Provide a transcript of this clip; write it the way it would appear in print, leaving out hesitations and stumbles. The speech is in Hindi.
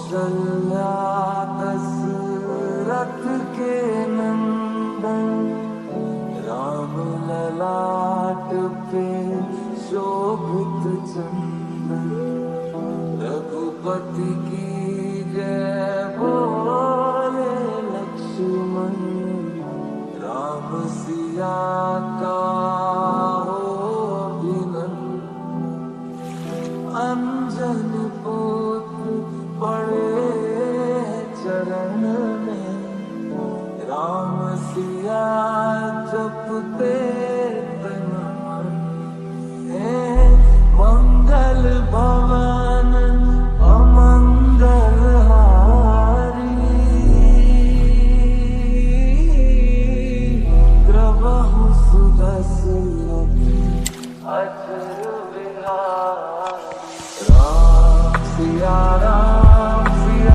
कौशल्या दशरथ के नंदन, राम ललाट पे शोभित चंदन। रघुपति की जय बोले लक्ष्मण, राम सिया का हो अभिनंदन। अंजन पुत्र पड़े चरण में, राम सिया जपते तन मन। मंगल भवन अमंगल हारी, कृपहु सुदशरथ अचर विहारी। राम सिया राम